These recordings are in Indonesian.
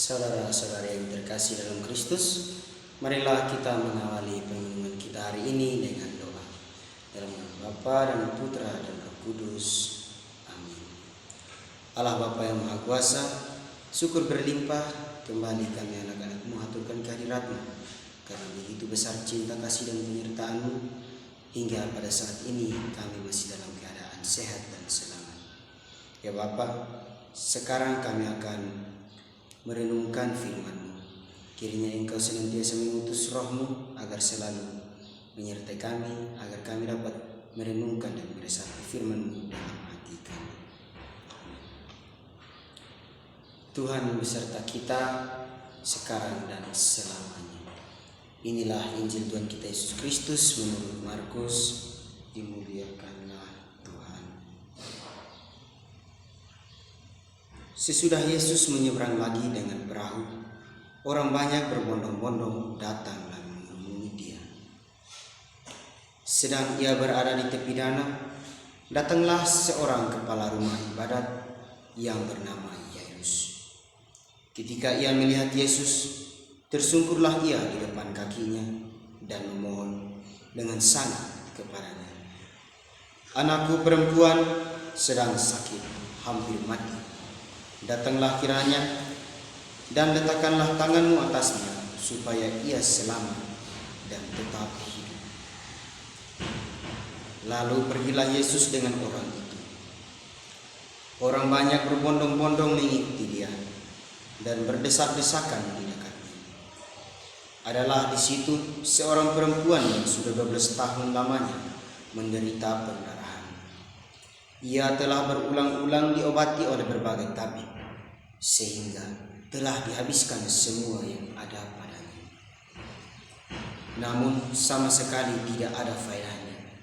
Saudara-saudara yang terkasih dalam Kristus, marilah kita mengawali perenungan kita hari ini dengan doa. Dalam nama Bapa dan Putra dan Roh Kudus. Amin. Allah Bapa yang Maha Kuasa, syukur berlimpah kembali kami anak-anak-Mu haturkan kehadirat-Mu, karena begitu besar cinta kasih dan penyertaan-Mu, hingga pada saat ini kami masih dalam keadaan sehat dan selamat. Ya Bapa, sekarang kami akan merenungkan firman-Mu. Kiranya Engkau senantiasa mengutus Roh-Mu agar selalu menyertai kami, agar kami dapat merenungkan dan meresapi firman-Mu dalam hati kami. Tuhan beserta kita sekarang dan selamanya. Inilah Injil Tuhan kita Yesus Kristus menurut Markus. Dimuliakanlah Tuhan. Sesudah Yesus menyeberang lagi dengan perahu, orang banyak berbondong-bondong datang lalu mengemudi Dia. Sedang Ia berada di tepi danau, datanglah seorang kepala rumah ibadat yang bernama Yairus. Ketika ia melihat Yesus, tersungkurlah ia di depan kakinya dan memohon dengan sangat kepadanya, "Anakku perempuan sedang sakit, hampir mati. Datanglah kiranya dan letakkanlah tanganmu atasnya, supaya ia selamat dan tetap hidup." Lalu pergilah Yesus dengan orang itu. Orang banyak berbondong-bondong mengikuti Dia dan berdesak-desakan di dekatnya. Adalah di situ seorang perempuan yang sudah 12 tahun lamanya menderita pendarahan. Ia telah berulang-ulang diobati oleh berbagai tabib, sehingga telah dihabiskan semua yang ada padanya. Namun sama sekali tidak ada faedahnya.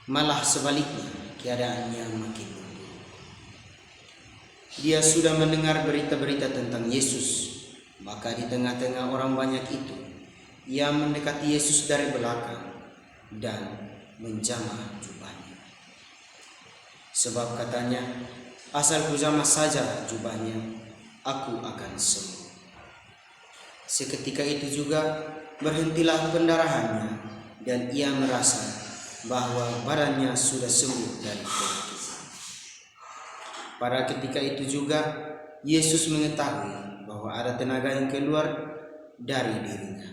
Malah sebaliknya, keadaannya makin memburuk. Dia sudah mendengar berita-berita tentang Yesus, maka di tengah-tengah orang banyak itu, ia mendekati Yesus dari belakang dan menjamah jubahnya. Sebab katanya, "Asal kujamah saja jubahnya, aku akan sembuh." Seketika itu juga berhentilah pendarahannya, dan ia merasa bahwa badannya sudah sembuh dari penyakit. Pada ketika itu juga Yesus mengetahui bahwa ada tenaga yang keluar dari dirinya.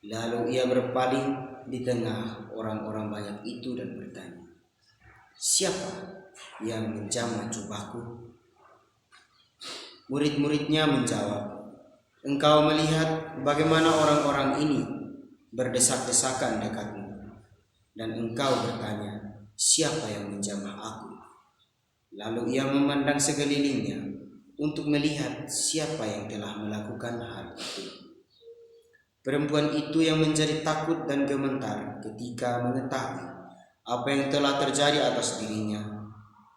Lalu ia berpaling di tengah orang-orang banyak itu dan bertanya, "Siapa yang menjamah jubahku?" Murid-muridnya menjawab, "Engkau melihat bagaimana orang-orang ini berdesak-desakan dekatmu, dan engkau bertanya, 'Siapa yang menjamah aku?'" Lalu ia memandang sekelilingnya untuk melihat siapa yang telah melakukan hal itu. Perempuan itu yang menjadi takut dan gemetar ketika mengetahui apa yang telah terjadi atas dirinya,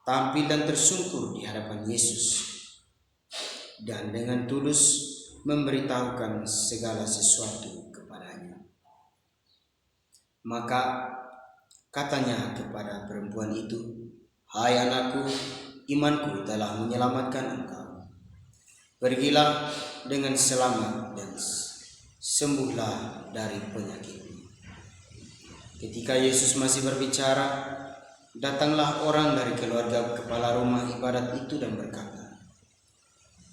tampil dan tersungkur di hadapan Yesus, dan dengan tulus memberitahukan segala sesuatu kepadanya. Maka katanya kepada perempuan itu, "Hai anakku, imanku telah menyelamatkan engkau. Pergilah dengan selamat dan sembuhlah dari penyakitmu." Ketika Yesus masih berbicara, datanglah orang dari keluarga kepala rumah ibadat itu dan berkata,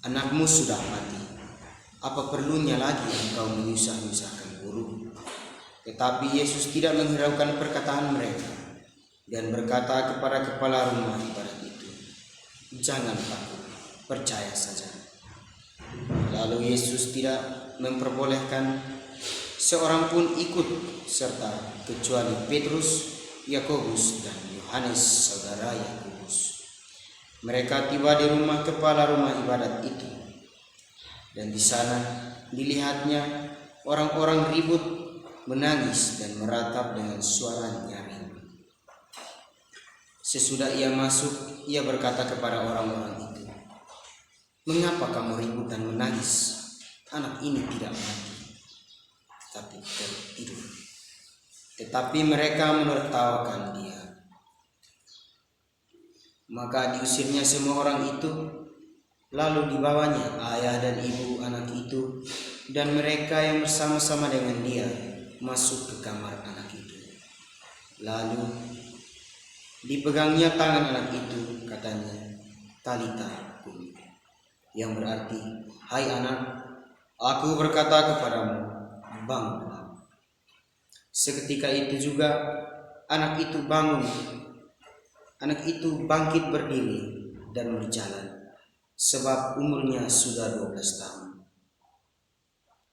"Anakmu sudah mati. Apa perlunya lagi engkau menyusah-nyusahkan guru?" Tetapi Yesus tidak menghiraukan perkataan mereka dan berkata kepada kepala rumah ibadat itu, "Jangan takut, percaya saja." Lalu Yesus tidak memperbolehkan seorang pun ikut serta kecuali Petrus, Yakobus, dan Yohanes saudara Yakobus. Mereka tiba di rumah kepala rumah ibadat itu, dan di sana dilihatnya orang-orang ribut, menangis dan meratap dengan suara nyaring. Sesudah ia masuk, ia berkata kepada orang-orang itu, "Mengapa kamu ribut dan menangis? Anak ini tidak mati, tetapi tertidur." Tetapi mereka menertawakan dia. Maka diusirnya semua orang itu, Lalu dibawanya ayah dan ibu anak itu dan mereka yang bersama-sama dengan dia masuk ke kamar anak itu. Lalu dipegangnya tangan anak itu, katanya, "Talita kumi," yang berarti, "Hai anak, aku berkata kepadamu, bangunlah." Seketika itu juga anak itu bangkit berdiri dan berjalan, sebab umurnya sudah 12 tahun.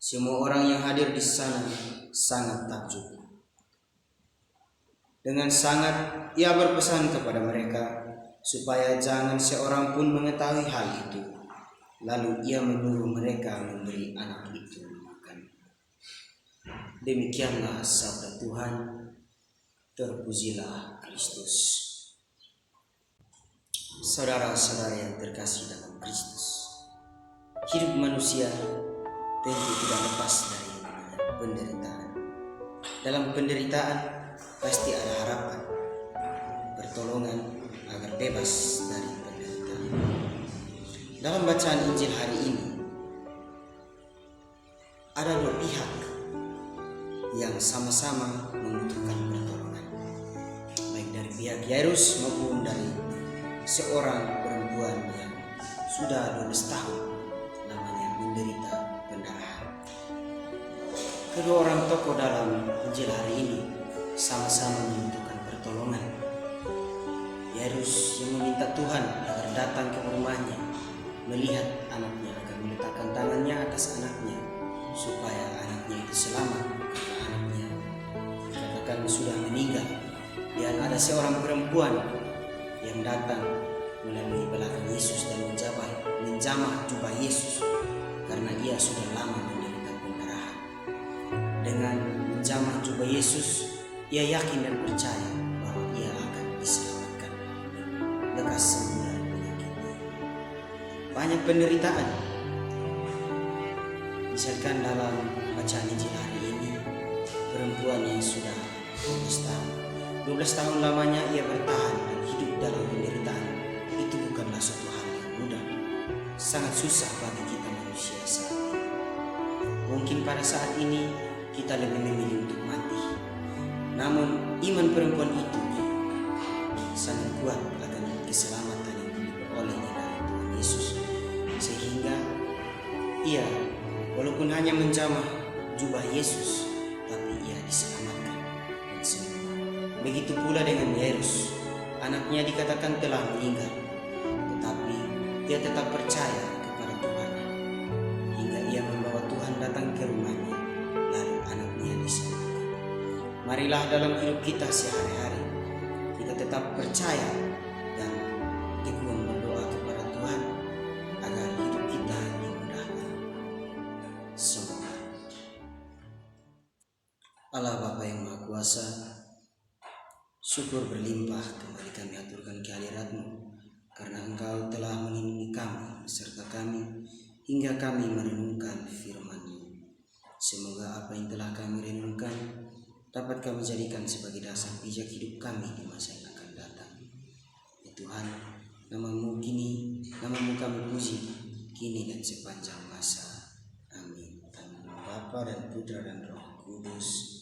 Semua orang yang hadir di sana sangat takjub. Dengan sangat ia berpesan kepada mereka supaya jangan seorang pun mengetahui hal itu. Lalu ia menyuruh mereka memberi anak itu makan. Demikianlah sabda Tuhan. Terpujilah Kristus. Saudara-saudara yang terkasih dalam Kristus, hidup manusia tentu tidak lepas dari penderitaan. Dalam penderitaan pasti ada harapan, pertolongan agar bebas dari penderitaan. Dalam bacaan Injil hari ini ada dua pihak yang sama-sama membutuhkan pertolongan, baik dari pihak Yairus maupun dari seorang perempuan yang sudah 12 tahun namanya menderita pendarahan. Kedua orang tokoh dalam Injil hari ini sama-sama membutuhkan pertolongan. Yairus yang meminta Tuhan agar datang ke rumahnya, melihat anaknya, agar meletakkan tangannya atas anaknya supaya anaknya itu selamat, karena anaknya dikatakan sudah meninggal. Dan ada seorang perempuan yang datang melalui belakang Yesus dan menjamah jubah Yesus karena ia sudah lama menderita pendarahan. Dengan menjamah jubah Yesus, ia yakin dan percaya bahwa ia akan diselamatkan, lekas sembuh dari penyakitnya. Banyak penderitaan, misalkan dalam bacaan Injil hari ini, perempuan yang sudah 12 tahun lamanya ia bertahan dan hidup dalam penderitaan. Itu bukanlah suatu hal yang mudah, sangat susah bagi kita manusia saat ini. Mungkin pada saat ini kita lebih memilih untuk mati, namun iman perempuan itu sangat kuat akan keselamatan yang diperolehnya dari Tuhan Yesus, sehingga ia walaupun hanya menjamah jubah Yesus, tapi ia diselamatkan dan sembuh. Begitu pula dengan Yairus, anaknya dikatakan telah meninggal, tetapi ia tetap percaya kepada Tuhan hingga ia membawa Tuhan datang ke rumahnya, lalu anaknya disembuhkan. Marilah dalam hidup kita sehari-hari kita tetap percaya dan tekun berdoa kepada Tuhan agar hidup kita dimudahkan. Semoga Allah Bapa yang Maha Kuasa, syukur berlimpah kembali kami aturkan kehadirat-Mu, karena Engkau telah melindungi kami beserta kami hingga kami merenungkan firman-Mu. Semoga apa yang telah kami renungkan dapat kami jadikan sebagai dasar pijak hidup kami di masa yang akan datang. Ya Tuhan, Namamu kami puji kini dan sepanjang masa. Amin. Amin. Bapa dan Putra dan Roh Kudus.